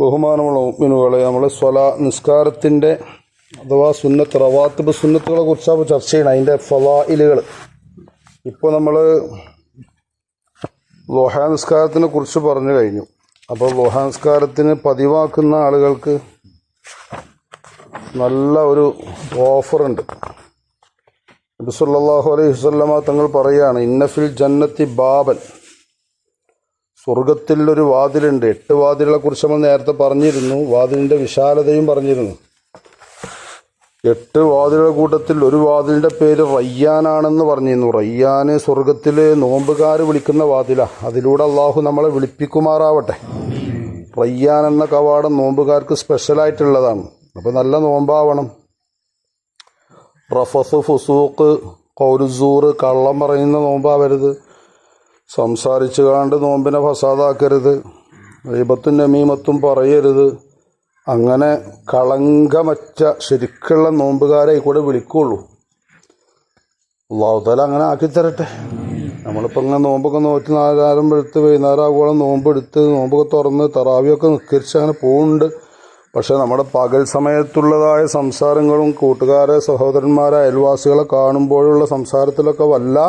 ബഹുമാനമുള്ള മുഅ്മിനുകളെ, നമ്മൾ നിസ്കാരത്തിൻ്റെ അഥവാ സുന്നത്ത് റവാത്തിബ് സുന്നത്തുകളെ കുറിച്ചാണ് ചർച്ച ചെയ്യണം. അതിൻ്റെ ഫളായിലുകൾ. ഇപ്പോൾ നമ്മൾ ളുഹാ നിസ്കാരത്തിനെ കുറിച്ച് പറഞ്ഞു കഴിഞ്ഞു. അപ്പോൾ ളുഹാ നിസ്കാരത്തിന് പതിവാക്കുന്ന ആളുകൾക്ക് നല്ല ഒരു ഓഫറുണ്ട്. നബി സല്ലല്ലാഹു അലൈഹി വസല്ലമ തങ്ങൾ പറയുകയാണ്, ഇന്നഫിൽ ജന്നത്തി ബാബൻ, സ്വർഗത്തിൽ ഒരു വാതിലുണ്ട്. 8 വാതിലുകളെ കുറിച്ച് നമ്മൾ നേരത്തെ പറഞ്ഞിരുന്നു. വാതിലിൻ്റെ വിശാലതയും പറഞ്ഞിരുന്നു. 8 വാതിലുകളുടെ കൂട്ടത്തിൽ ഒരു വാതിലിൻ്റെ പേര് റയ്യാനാണെന്ന് പറഞ്ഞിരുന്നു. റയ്യാന് സ്വർഗത്തിൽ നോമ്പുകാർ വിളിക്കുന്ന വാതിലാണ്. അതിലൂടെ അള്ളാഹു നമ്മളെ വിളിപ്പിക്കുമാറാവട്ടെ. റയ്യാൻ എന്ന കവാടം നോമ്പുകാർക്ക് സ്പെഷ്യലായിട്ടുള്ളതാണ്. അപ്പോൾ നല്ല നോമ്പാവണം. റഫസ്, ഫുസൂഖ്, ഖൗലുസൂറ്, കള്ളം പറയുന്ന നോമ്പാവരുത്. സംസാരിച്ചു കാണ്ട് നോമ്പിനെ ഫസാദാക്കരുത്. ഗീബത്തും നമീമത്തും പറയരുത്. അങ്ങനെ കളങ്കമറ്റ ശരിക്കുള്ള നോമ്പുകാരെ കൂടെ വിളിക്കുള്ളൂ. അല്ലാഹു തആല അങ്ങനെ ആക്കിത്തരട്ടെ. നമ്മളിപ്പോൾ ഇങ്ങനെ നോമ്പൊക്കെ നോറ്റ് നാലാരം എടുത്ത് വൈകുന്നേരം ആകുമ്പോഴും നോമ്പെടുത്ത് നോമ്പൊക്കെ തുറന്ന് തറാവിയൊക്കെ നിസ്കരിച്ച് അങ്ങനെ പോകുന്നുണ്ട്. പക്ഷെ നമ്മുടെ പകൽ സമയത്തുള്ളതായ സംസാരങ്ങളും കൂട്ടുകാരെ, സഹോദരന്മാരെ, അയൽവാസികളെ കാണുമ്പോഴുള്ള സംസാരത്തിലൊക്കെ വല്ല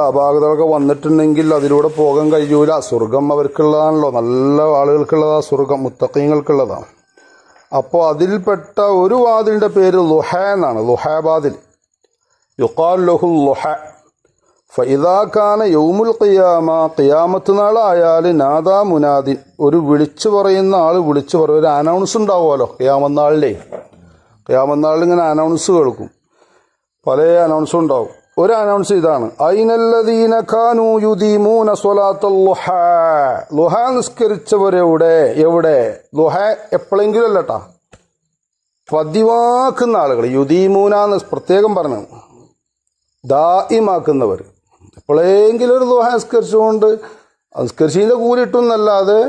അപാകതകളൊക്കെ വന്നിട്ടുണ്ടെങ്കിൽ അതിലൂടെ പോകാൻ കഴിയൂല. സ്വർഗം അവർക്കുള്ളതാണല്ലോ, നല്ല ആളുകൾക്കുള്ളതാ സ്വർഗം, മുത്തഖീങ്ങൾക്കുള്ളതാണ്. അപ്പോൾ അതിൽപ്പെട്ട ഒരു വാതിലിൻ്റെ പേര് ളുഹ എന്നാണ്. ളുഹ വാതിൽ. യുഖാൽ ലഹു ളുഹ. ഫഇദാ കാന യൗമുൽ ഖിയാമ, ഖിയാമത്ത് നാളായാൽ നാദാ മുനാദിൻ, ഒരു വിളിച്ചു പറയുന്ന ആൾ വിളിച്ചു പറയും. ഒരു അനൗൺസ് ഉണ്ടാവുമല്ലോ ഖിയാമത്ത് നാളിലേ. ഖിയാമത്ത് നാളിൽ ഇങ്ങനെ അനൗൺസ് കേൾക്കും. പല അനൗൺസും ഉണ്ടാവും. ഒരു അനൗൺസ് ഇതാണ്, ഐനല്ലദീന കാനൂ യുദീമൂന സ്വലാത്തൽ ളുഹ. ളുഹ നിസ്കരിച്ചവരെവിടെ? എവിടെ? ളുഹ എപ്പോഴെങ്കിലും അല്ലട്ടാ, പതിവാക്കുന്ന ആളുകൾ. യുദീമൂന പ്രത്യേകം പറഞ്ഞു, ദായിമാക്കുന്നവർ. എപ്പോഴെങ്കിലും ഒരു ളുഹ നിസ്കരിച്ചുകൊണ്ട് നിസ്കരിച്ചതിൻ്റെ കൂലിട്ടൊന്നല്ലാതെ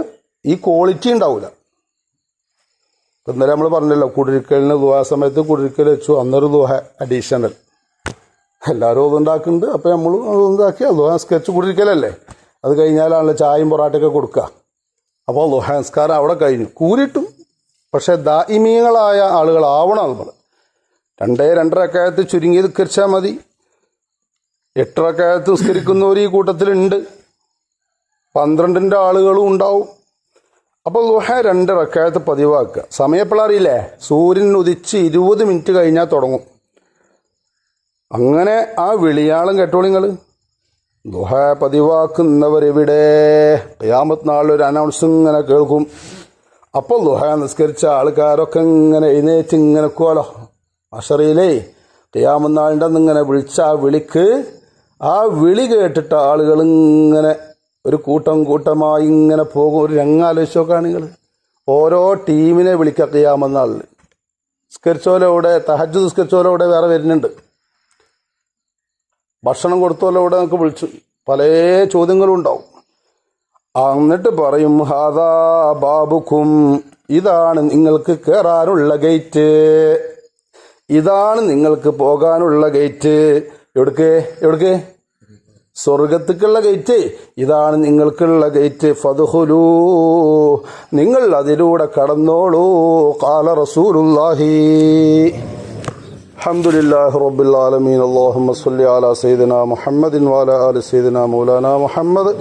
ഈ ക്വാളിറ്റി ഉണ്ടാവില്ല. ഇന്നലെ നമ്മൾ പറഞ്ഞല്ലോ, കുടിരിക്കലിന് ളുഹ സമയത്ത് കുടിരിക്കൽ വെച്ചു, അന്നൊരു ളുഹ അഡീഷണൽ. എല്ലാവരും അതുണ്ടാക്കുന്നുണ്ട്. അപ്പോൾ നമ്മൾ അതുണ്ടാക്കി ളുഹ നിസ്കരിച്ച് കുടിരിക്കലല്ലേ. അത് കഴിഞ്ഞാലാണല്ലോ ചായയും പൊറാട്ടയൊക്കെ കൊടുക്കുക. അപ്പോൾ ളുഹ നിസ്കാരം അവിടെ കഴിഞ്ഞു, കൂലിട്ടും. പക്ഷേ ദായിമീങ്ങളായ ആളുകളാവണം നമ്മൾ. 2 റക്അത്ത് ചുരുങ്ങി നിസ്കരിച്ചാൽ മതി. 8 റക്അത്ത് നിസ്കരിക്കുന്നവർ ഈ കൂട്ടത്തിലുണ്ട്. 12ൻ്റെ ആളുകളും ഉണ്ടാവും. അപ്പോൾ ളുഹ 2 റക്അത്ത് പതിവാക്കുക. സമയം എപ്പോഴറിയില്ലേ? സൂര്യൻ ഉദിച്ച് 20 മിനിറ്റ് കഴിഞ്ഞാൽ തുടങ്ങും. അങ്ങനെ ആ വിളിയാളം കേട്ടോളി നിങ്ങൾ. ളുഹ പതിവാക്കുന്നവരെവിടെ? ഖിയാമത്ത് നാളിലൊരു അനൗൺസ് ഇങ്ങനെ കേൾക്കും. അപ്പോൾ ളുഹ നിസ്കരിച്ച ആൾക്കാരൊക്കെ ഇങ്ങനെ എഴുന്നേറ്റ് ഇങ്ങനെ നിൽക്കുമല്ലോ. അശറിയിലേ ഖിയാമത്ത് നാളിൻ്റെ അന്ന് ഇങ്ങനെ വിളിച്ച ആ വിളിക്ക്, ആ വിളി കേട്ടിട്ട് ആളുകൾ ഇങ്ങനെ ഒരു കൂട്ടമായി ഇങ്ങനെ പോകും. ഒരു രംഗാലോചിച്ച് നോക്കുകയാണ് നിങ്ങൾ. ഓരോ ടീമിനെ വിളിക്കുക ഖിയാമത്ത് നാളിൽ. നിസ്കരിച്ചോലോടെ, തഹജ്ജുദ് നിസ്കരിച്ചോലോടെ വേറെ വരുന്നുണ്ട്. ഭക്ഷണം കൊടുത്തോലോടെ നമുക്ക് വിളിച്ചു പല ചോദ്യങ്ങളും ഉണ്ടാവും. എന്നിട്ട് പറയും, ഹാദാ ബാബുക്കും, ഇതാണ് നിങ്ങൾക്ക് കയറാനുള്ള ഗേറ്റ്, ഇതാണ് നിങ്ങൾക്ക് പോകാനുള്ള ഗേറ്റ്. എവിടേക്ക്? സ്വർഗത്തേക്കുള്ള ഗേറ്റ്. ഇതാണ് നിങ്ങൾക്കുള്ള ഗേറ്റ്. ഫദ്ഖുലൂ, നിങ്ങൾ അതിലൂടെ കടന്നോളൂ. ഖാല റസൂലുള്ളാഹി. അൽഹംദുലില്ലാഹി റബ്ബിൽ ആലമീൻ. അല്ലാഹുമ്മ സ്വല്ലി അലാ സയ്യിദിനാ മുഹമ്മദിൻ വഅലാ ആലി സയ്യിദിനാ മൗലാനാ മുഹമ്മദ്.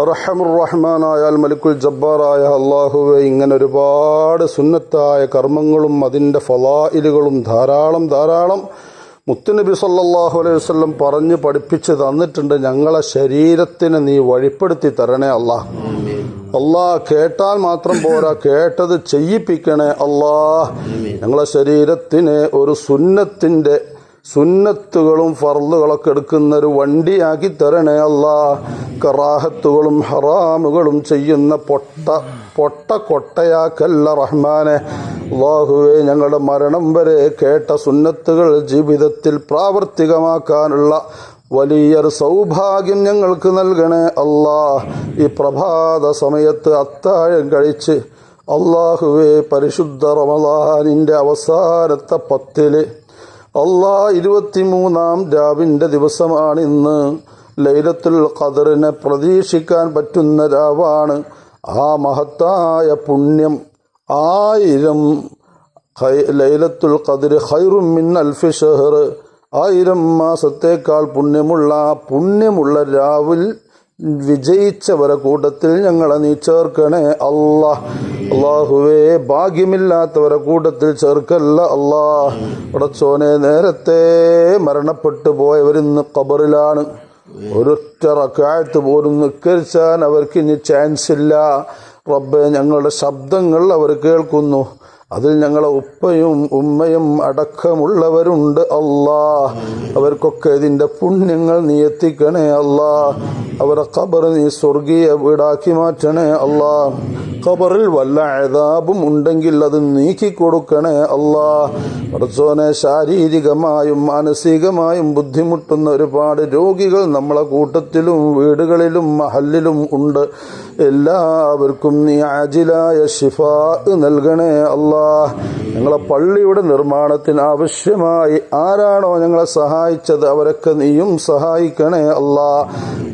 അർഹമുർ റഹ്മാനായ അൽ മലിക്കുൽ ജബ്ബാറായ അല്ലാഹുവേ, ഇങ്ങനെ ഒരുപാട് സുന്നത്തായ കർമ്മങ്ങളും അതിൻ്റെ ഫളായിലുകളും ധാരാളം മുത്തുനബി സല്ലല്ലാഹു അലൈഹി വസല്ലം പറഞ്ഞ് പഠിപ്പിച്ച് തന്നിട്ടുണ്ട്. ഞങ്ങളെ ശരീരത്തിന് നീ വഴിപ്പെടുത്തി തരണേ അല്ലാഹ്. കേട്ടാൽ മാത്രം പോരാ, കേട്ടത് ചെയ്യിപ്പിക്കണേ അല്ലാഹ്. ഞങ്ങളെ ശരീരത്തിന് ഒരു സുന്നത്തുകളും ഫർളുകളൊക്കെ എടുക്കുന്ന ഒരു വണ്ടിയാക്കി തരണേ അല്ലാഹ്. കറാഹത്തുകളും ഹറാമുകളും ചെയ്യുന്ന പൊട്ട കൊട്ടയാക്കല്ല റഹ്മാനെ. അല്ലാഹുവേ, ഞങ്ങളുടെ മരണം വരെ കേട്ട സുന്നത്തുകൾ ജീവിതത്തിൽ പ്രാവർത്തികമാക്കാനുള്ള വലിയൊരു സൗഭാഗ്യം ഞങ്ങൾക്ക് നൽകണേ അല്ലാഹ്. ഈ പ്രഭാത സമയത്ത് അത്താഴം കഴിച്ച് അല്ലാഹുവേ, പരിശുദ്ധ റമളാനിൻ്റെ അവസാനത്തെ 10 23-ാം രാവിൻ്റെ ദിവസമാണിന്ന്. ലൈലത്തുൽ ഖദറിനെ പ്രതീക്ഷിക്കാൻ പറ്റുന്ന രാവാണ്. ആ മഹത്തായ പുണ്യം 1000 ലൈലത്തുൽ ഖദർ ഖൈറും മിൻ അൽഫി ഷഹർ, 1000 മാസത്തേക്കാൾ പുണ്യമുള്ള രാവിൽ വിജയിച്ചവരെ കൂട്ടത്തിൽ ഞങ്ങളെ നീ ചേർക്കണേ അല്ലാഹുവേ. ഭാഗ്യമില്ലാത്തവരെ കൂട്ടത്തിൽ ചേർക്കല്ല പടച്ചോനെ. നേരത്തെ മരണപ്പെട്ടു പോയവരിന്ന് ഖബറിലാണ്. ഒരൊറ്റ റക്അത്ത് പോലും നിസ്കരിച്ചാൻ അവർക്ക് ഇനി ചാൻസ് ഇല്ല. റബ്ബേ, ഞങ്ങളുടെ ശബ്ദങ്ങൾ അവർ കേൾക്കുന്നു. അതിൽ ഞങ്ങളെ ഉപ്പയും ഉമ്മയും അടക്കമുള്ളവരുണ്ട് അവർക്കൊക്കെ ഇതിന്റെ പുണ്യങ്ങൾ നീ എത്തിക്കണേ അവരെ ഖബർ നീ സ്വർഗീയ വീടാക്കി മാറ്റണേ ഖബറിൽ വല്ല അദാബും ഉണ്ടെങ്കിൽ അത് നീക്കിക്കൊടുക്കണേ പടച്ചോനെ. ശാരീരികമായും മാനസികമായും ബുദ്ധിമുട്ടുന്ന ഒരുപാട് രോഗികൾ നമ്മളെ കൂട്ടത്തിലും വീടുകളിലും മഹല്ലിലും ഉണ്ട്. എല്ലാവർക്കും നീ ആജിലായ ശിഫാ നൽകണേ ഞങ്ങളെ പള്ളിയുടെ നിർമ്മാണത്തിന് ആവശ്യമായി ആരാണോ ഞങ്ങളെ സഹായിച്ചത് അവരൊക്കെ നീയും സഹായിക്കണേ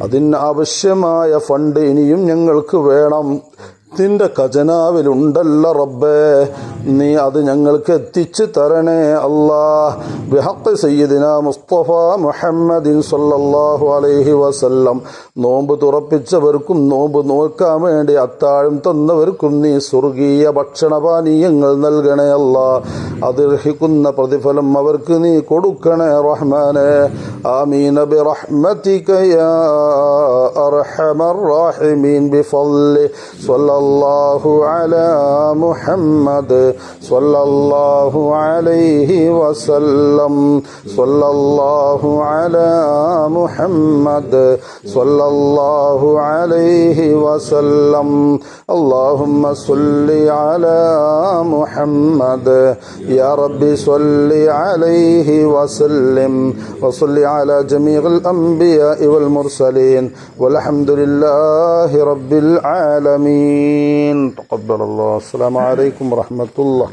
അതിന് ആവശ്യമായ ഫണ്ട് ഇനിയും ഞങ്ങൾക്ക് വേണം. നിന്റെ ഖജനാവിലുണ്ടല്ലോ റബ്ബേ, നീ അത് ഞങ്ങൾക്ക് എത്തിച്ചു തരണേ ബിഹഖ് സയ്യിദിന മുസ്തഫ മുഹമ്മദിൻ സ്വല്ലല്ലാഹു അലൈഹി വസല്ലം. നോമ്പ് തുറപ്പിച്ചവർക്കും നോമ്പ് നോക്കാൻ വേണ്ടി അത്താഴം തന്നവർക്കും നീ സ്വർഗീയ ഭക്ഷണപാനീയങ്ങൾ നൽകണേ അതിർഹിക്കുന്ന പ്രതിഫലം അവർക്ക് നീ കൊടുക്കണേ റഹ്മാനെ. ആമീൻ ബിറഹ്മതിക യാ അർഹമർ റഹീമീൻ ബിഫളി സ്വല്ലല്ലാഹു അലാ മുഹമ്മദ് സ്വല്ലല്ലാഹു അലൈഹി വസല്ലം. സ്വല്ലല്ലാഹു അലാ മുഹമ്മദ് സ്വല്ലല്ലാഹു അലൈഹി വസല്ലം. اللهم صل على محمد يا ربي صل عليه وسلم وصل على جميع الأنبياء والمرسلين والحمد لله رب العالمين. تقبل الله. السلام عليكم ورحمة الله.